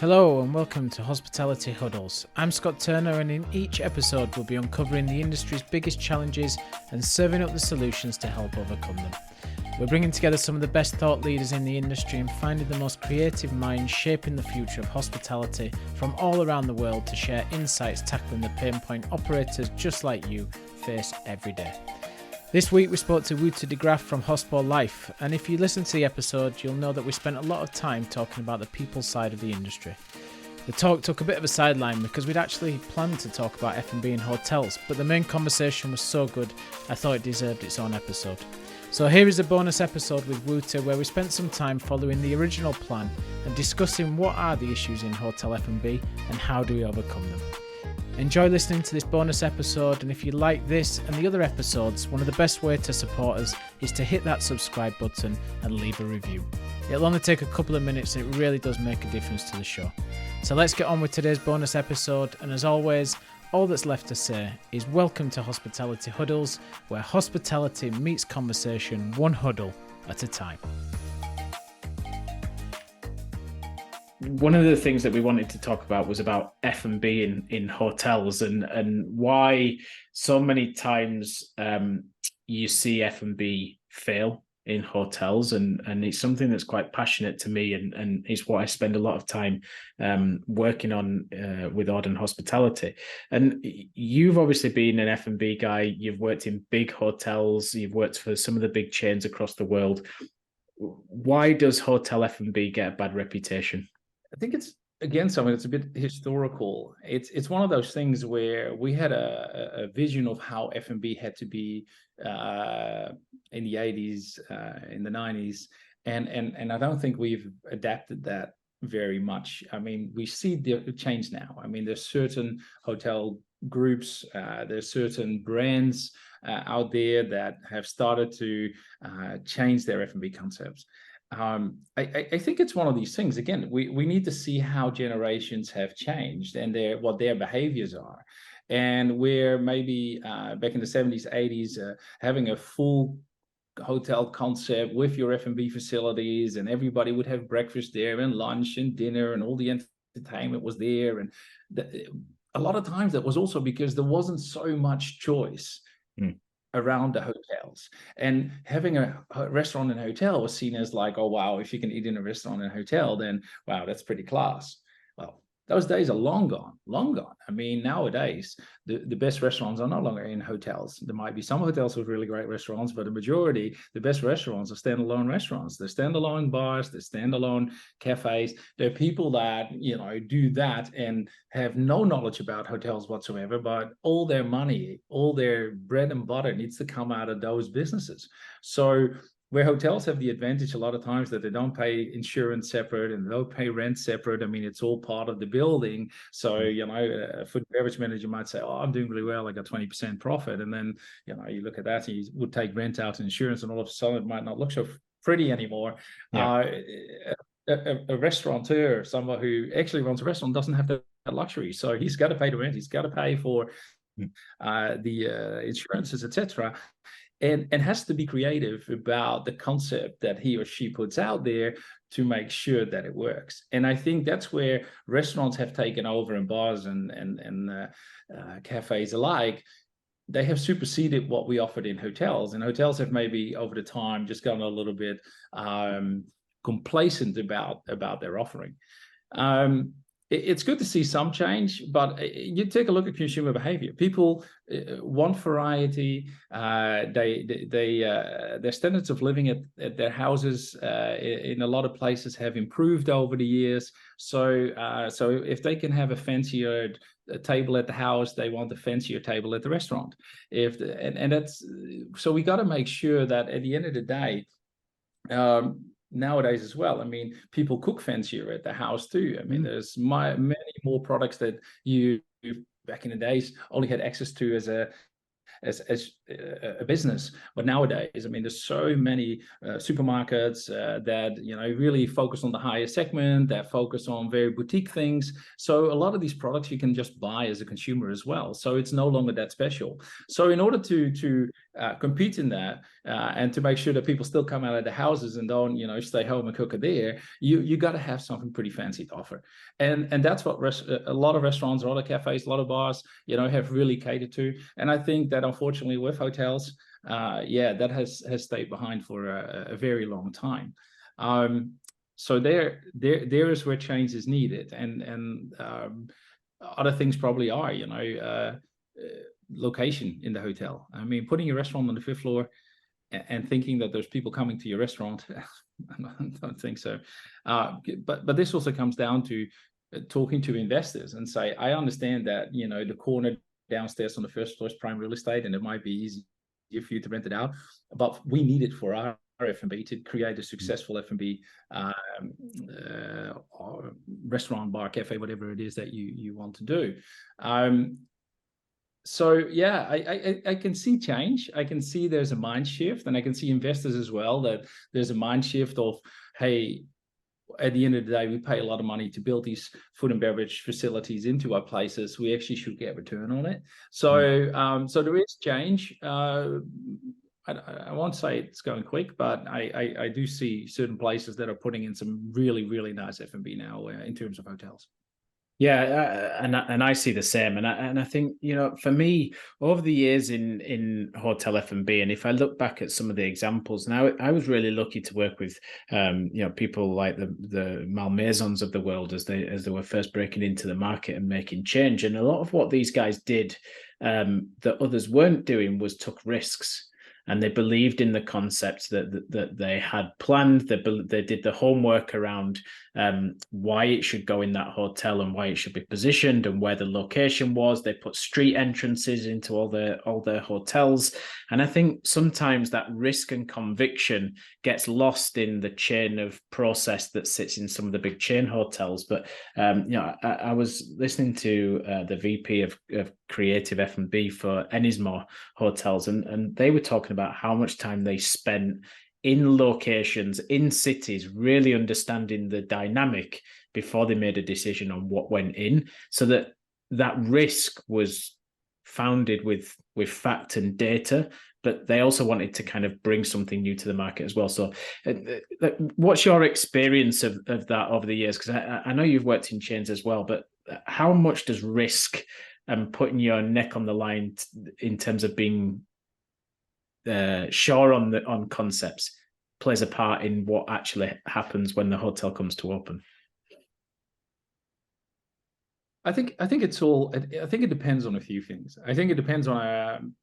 Hello and welcome to Hospitality Huddles. I'm Scot Turner, and in each episode we'll be uncovering the industry's biggest challenges and serving up the solutions to help overcome them. We're bringing together some of the best thought leaders in the industry and finding the most creative minds shaping the future of hospitality from all around the world to share insights tackling the pain point operators just like you face every day. This week we spoke to Wouter de Graaf from Hospo Life, and if you listen to the episode you'll know that we spent a lot of time talking about the people side of the industry. The talk took a bit of a sideline because we'd actually planned to talk about F&B and hotels, but the main conversation was so good I thought it deserved its own episode. So here is a bonus episode with Wouter where we spent some time following the original plan and discussing what are the issues in hotel F&B and how do we overcome them. Enjoy listening to this bonus episode, and if you like this and the other episodes, one of the best ways to support us is to hit that subscribe button and leave a review. It'll only take a couple of minutes and it really does make a difference to the show. So let's get on with today's bonus episode, and as always, all that's left to say is welcome to Hospitality Huddles, where hospitality meets conversation one huddle at a time. One of the things that we wanted to talk about was about F&B in hotels and why so many times you see F&B fail in hotels, and it's something that's quite passionate to me, and it's what I spend a lot of time working on with Orden Hospitality. And you've obviously been an F&B guy, you've worked in big hotels, you've worked for some of the big chains across the world. Why does hotel F&B get a bad reputation? I think it's, again, something that's a bit historical. It's one of those things where we had a vision of how F&B had to be in the 80s, in the 90s, and I don't think we've adapted that very much. I mean, we see the change now. I mean, there's certain hotel groups, there's certain brands out there that have started to change their F&B concepts. I think it's one of these things. Again, we need to see how generations have changed and what their behaviors are. And where maybe back in the 70s, 80s, having a full hotel concept with your F&B facilities, and everybody would have breakfast there and lunch and dinner and all the entertainment was there. And a lot of times that was also because there wasn't so much choice around the hotels, and having a restaurant and hotel was seen as like, oh wow, if you can eat in a restaurant and hotel, then wow, that's pretty class. Well, those days are long gone. I mean, nowadays the best restaurants are no longer in hotels. There might be some hotels with really great restaurants, but the majority, the best restaurants are standalone restaurants. They're standalone bars, they're standalone cafes. There are people that, do that and have no knowledge about hotels whatsoever, but all their money, all their bread and butter needs to come out of those businesses. So where hotels have the advantage a lot of times that they don't pay insurance separate and they don't pay rent separate. I mean, it's all part of the building. So, a food and beverage manager might say, oh, I'm doing really well, I got 20% profit. And then, you look at that and you would take rent out and insurance, and all of a sudden it might not look so pretty anymore. Yeah. A restaurateur, someone who actually runs a restaurant, doesn't have that luxury. So he's got to pay the rent, he's got to pay for the insurances, etc., and has to be creative about the concept that he or she puts out there to make sure that it works. And I think that's where restaurants have taken over, and bars and cafes alike. They have superseded what we offered in hotels, and hotels have maybe over the time just gotten a little bit complacent about their offering. It's good to see some change, but you take a look at consumer behavior. People want variety. Their standards of living at their houses in a lot of places have improved over the years. So if they can have a fancier table at the house, they want a fancier table at the restaurant. So we got to make sure that at the end of the day, nowadays as well, I mean, people cook fancier at the house too. I mean, there's many more products that you back in the days only had access to as a a business. But nowadays, I mean, there's so many supermarkets that really focus on the higher segment, that focus on very boutique things. So a lot of these products you can just buy as a consumer as well. So it's no longer that special. So in order to compete in that and to make sure that people still come out of the houses and don't stay home and cook it there, you got to have something pretty fancy to offer. And that's what a lot of restaurants, a lot of cafes, a lot of bars have really catered to. And I think that unfortunately with hotels, that has stayed behind for a very long time. So there is where change is needed, and other things probably are location in the hotel. I mean, putting your restaurant on the 5th floor and thinking that there's people coming to your restaurant, I don't think so. But this also comes down to talking to investors and say, I understand that the corner downstairs on the 1st floor is prime real estate, and it might be easy for you to rent it out, but we need it for our F&B to create a successful F&B restaurant, bar, cafe, whatever it is that you want to do. So yeah, I can see change. I can see there's a mind shift, and I can see investors as well, that there's a mind shift of, hey, at the end of the day, we pay a lot of money to build these food and beverage facilities into our places. We actually should get return on it. So so there is change. I won't say it's going quick, but I do see certain places that are putting in some really, really nice F&B now in terms of hotels. Yeah, and I see the same, and I think for me over the years in hotel F&B, and if I look back at some of the examples now, I was really lucky to work with people like the Malmaisons of the world as they were first breaking into the market and making change, and a lot of what these guys did that others weren't doing was took risks. And they believed in the concept that they had planned. They did the homework around why it should go in that hotel and why it should be positioned and where the location was. They put street entrances into all their hotels. And I think sometimes that risk and conviction gets lost in the chain of process that sits in some of the big chain hotels. But I was listening to the VP of creative F&B for Ennismore hotels, and they were talking about how much time they spent in locations, in cities, really understanding the dynamic before they made a decision on what went in, so that risk was founded with fact and data, but they also wanted to kind of bring something new to the market as well. So what's your experience of that over the years? Because I know you've worked in chains as well, but how much does risk and putting your neck on the line in terms of being sure on concepts plays a part in what actually happens when the hotel comes to open? I think it depends on a few things. I think it depends on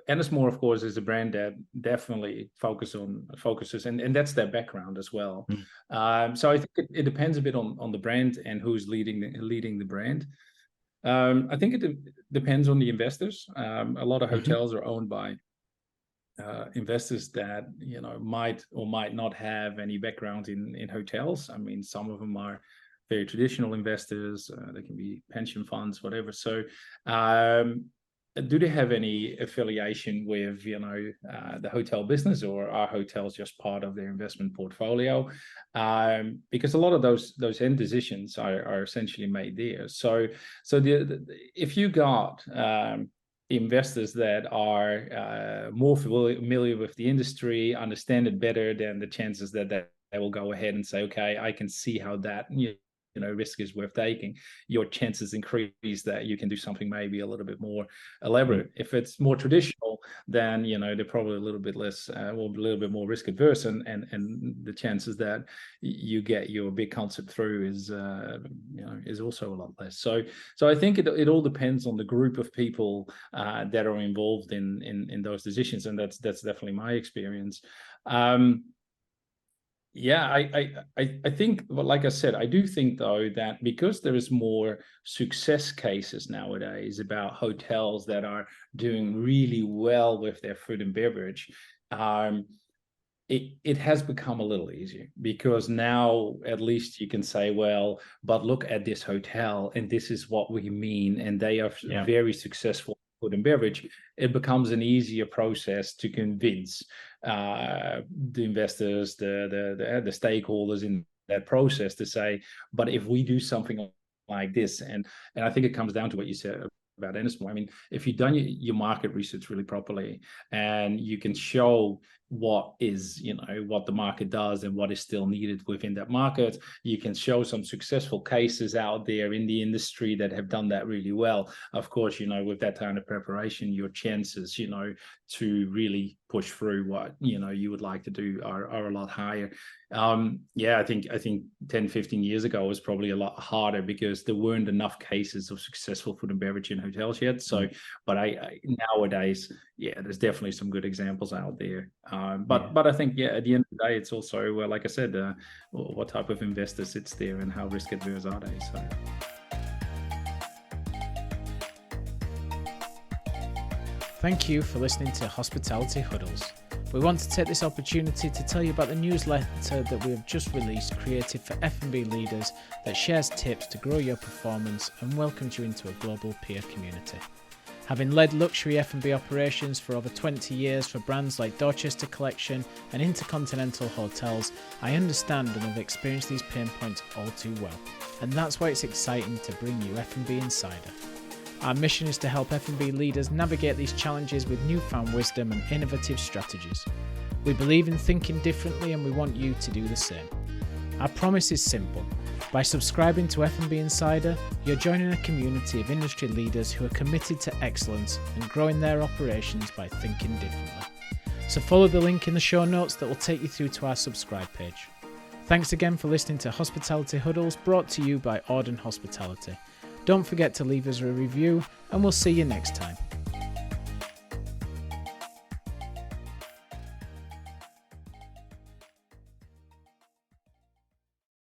Ennismore, of course, is a brand that definitely focuses, and that's their background as well. So I think it depends a bit on the brand and who's leading the brand. I think it depends on the investors. A lot of hotels are owned by investors that might or might not have any background in hotels. I mean, some of them are very traditional investors. They can be pension funds, whatever. So do they have any affiliation with the hotel business, or are hotels just part of their investment portfolio? Because a lot of those end decisions are essentially made there. So if you got investors that are more familiar with the industry, understand it better, then the chances that they will go ahead and say, okay, I can see how that risk is worth taking. Your chances increase that you can do something maybe a little bit more elaborate. If it's more traditional, then they're probably a little bit less, or a little bit more risk adverse, and the chances that you get your big concept through is also a lot less. So I think it all depends on the group of people that are involved in those decisions, and that's definitely my experience. Yeah, I think, well, like I said, I do think though that because there is more success cases nowadays about hotels that are doing really well with their food and beverage, it has become a little easier, because now at least you can say, well, but look at this hotel and this is what we mean, and they are very successful food and beverage, it becomes an easier process to convince the investors, the stakeholders in that process to say, but if we do something like this, and I think it comes down to what you said about Ennismore. I mean, if you've done your market research really properly, and you can show what is, what the market does and what is still needed within that market, you can show some successful cases out there in the industry that have done that really well. Of course, with that kind of preparation, your chances, to really push through what, you would like to do are a lot higher. I think 10, 15 years ago was probably a lot harder because there weren't enough cases of successful food and beverage in hotels yet. So, but nowadays, there's definitely some good examples out there. But I think, at the end of the day, it's also, like I said, what type of investor sits there and how risk adverse are they? So. Thank you for listening to Hospitality Huddles. We want to take this opportunity to tell you about the newsletter that we have just released, created for F&B leaders, that shares tips to grow your performance and welcomes you into a global peer community. Having led luxury F&B operations for over 20 years for brands like Dorchester Collection and Intercontinental Hotels, I understand and have experienced these pain points all too well. And that's why it's exciting to bring you F&B Insider. Our mission is to help F&B leaders navigate these challenges with newfound wisdom and innovative strategies. We believe in thinking differently, and we want you to do the same. Our promise is simple. By subscribing to F&B Insider, you're joining a community of industry leaders who are committed to excellence and growing their operations by thinking differently. So follow the link in the show notes that will take you through to our subscribe page. Thanks again for listening to Hospitality Huddles, brought to you by Auden Hospitality. Don't forget to leave us a review, and we'll see you next time.